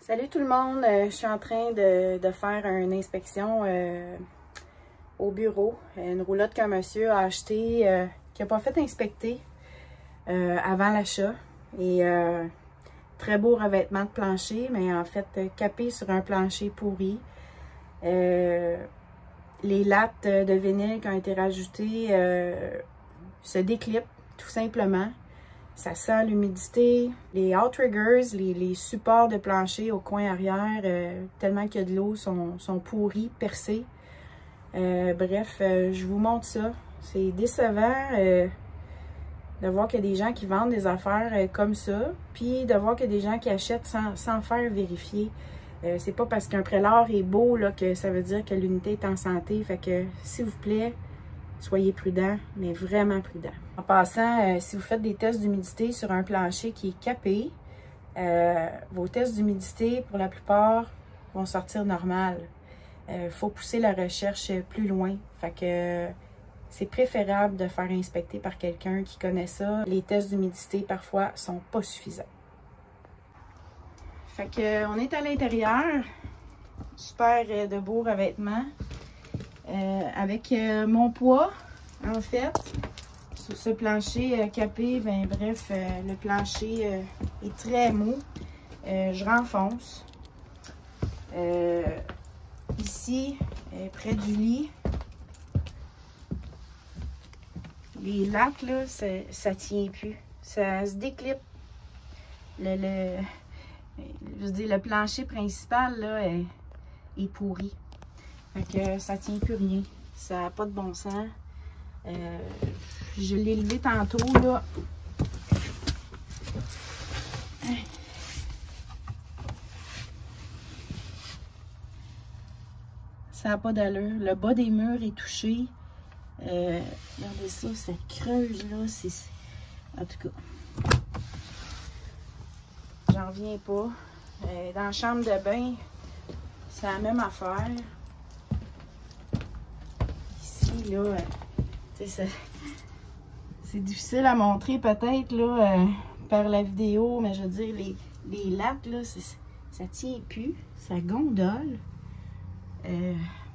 Salut tout le monde, je suis en train de faire une inspection au bureau. Une roulotte qu'un monsieur a achetée, qui n'a pas fait inspecter avant l'achat. Et très beau revêtement de plancher, mais en fait capé sur un plancher pourri. Les lattes de vinyle qui ont été rajoutées se déclippent tout simplement. Ça sent l'humidité. Les outriggers, les supports de plancher au coin arrière, tellement qu'il y a de l'eau, sont pourris, percés. Bref, je vous montre ça. C'est décevant de voir qu'il y a des gens qui vendent des affaires comme ça, puis de voir qu'il y a des gens qui achètent sans faire vérifier. C'est pas parce qu'un prélard est beau là, que ça veut dire que l'unité est en santé. Fait que, s'il vous plaît, soyez prudents, mais vraiment prudents. En passant, si vous faites des tests d'humidité sur un plancher qui est capé, vos tests d'humidité, pour la plupart, vont sortir normal. Faut pousser la recherche plus loin. Fait que c'est préférable de faire inspecter par quelqu'un qui connaît ça. Les tests d'humidité, parfois, sont pas suffisants. Fait que on est à l'intérieur. Super de beaux revêtements. Avec mon poids, en fait, sur ce plancher capé, ben bref, le plancher est très mou. Je renfonce. Ici, près du lit, les lattes, là, ça tient plus. Ça se déclippe. Je veux dire, le plancher principal, là, est pourri. Fait que ça tient plus rien. Ça n'a pas de bon sens. Je l'ai levé tantôt, là. Ça n'a pas d'allure. Le bas des murs est touché. Regardez ça, ça creuse, là. En tout cas, j'en reviens pas. Dans la chambre de bain, c'est la même affaire. Là, c'est difficile à montrer peut-être là par la vidéo, mais je veux dire, les lattes, là, ça tient plus, ça gondole.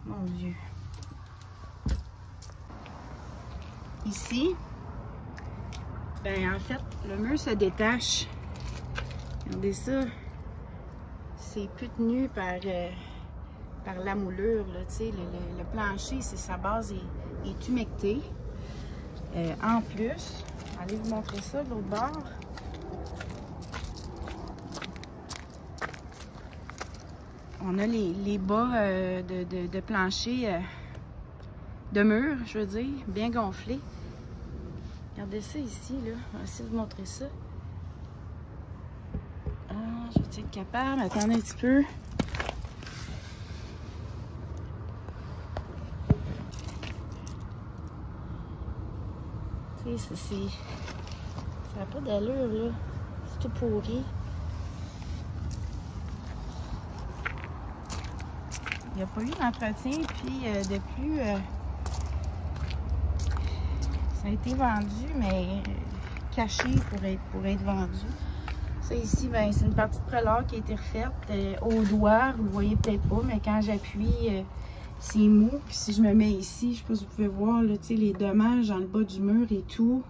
Mon Dieu. Ici, ben en fait, le mur se détache. Regardez ça. C'est plus tenu par la moulure, là, tu sais, le plancher, sa base est humectée. En plus, allez vous montrer ça de l'autre bord. On a les bas de plancher, de mur, je veux dire, bien gonflés. Regardez ça ici, là. On va essayer de vous montrer ça. Ah, je vais être capable. Attendez un petit peu. Ça n'a pas d'allure, là. C'est tout pourri. Il n'y a pas eu d'entretien, puis depuis, ça a été vendu, mais caché pour être vendu. Ça ici, ben, c'est une partie de prélard qui a été refaite au doigt. Vous le voyez peut-être pas, mais quand j'appuie, c'est mou. Puis si je me mets ici, je sais pas si vous pouvez voir là, les dommages dans le bas du mur et tout.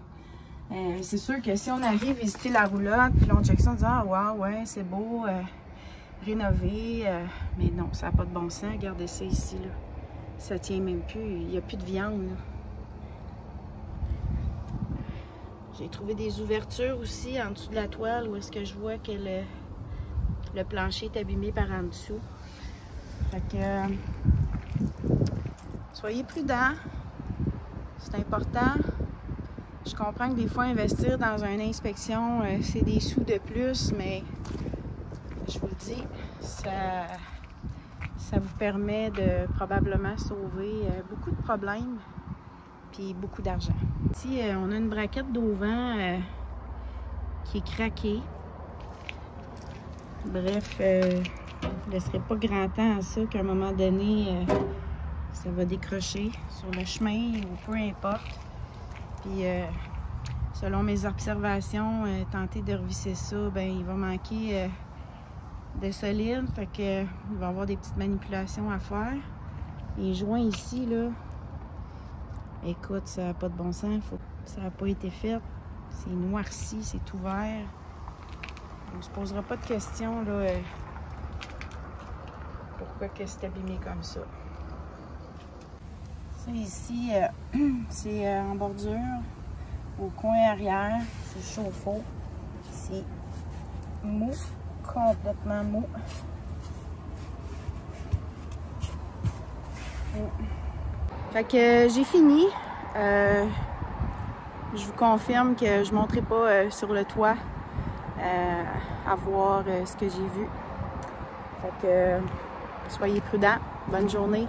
C'est sûr que si on arrive visiter la roulotte, puis on check ça, on dit ah wow, ouais, c'est beau, rénové. Mais non, ça n'a pas de bon sens. Regardez ça ici, là. Ça tient même plus. Il n'y a plus de viande, là. J'ai trouvé des ouvertures aussi en dessous de la toile où est-ce que je vois que le plancher est abîmé par en dessous. Fait que soyez prudents, c'est important. Je comprends que des fois, investir dans une inspection, c'est des sous de plus, mais je vous le dis, ça vous permet de probablement sauver beaucoup de problèmes puis beaucoup d'argent. Ici, on a une braquette d'auvent qui est craquée. Bref, je ne laisserai pas grand temps à ça qu'à un moment donné, ça va décrocher sur le chemin ou peu importe. Puis, selon mes observations, tenter de revisser ça, ben il va manquer de solide, fait que il va y avoir des petites manipulations à faire. Les joints ici, là, écoute, ça n'a pas de bon sens, ça n'a pas été fait. C'est noirci, c'est ouvert. On se posera pas de questions, là, pourquoi que c'est abîmé comme ça. Ça ici, c'est en bordure, au coin arrière, c'est chauffe-eau. C'est mou, complètement mou. Fait que j'ai fini. Je vous confirme que je ne monterai pas sur le toit à voir ce que j'ai vu. Fait que soyez prudents. Bonne journée.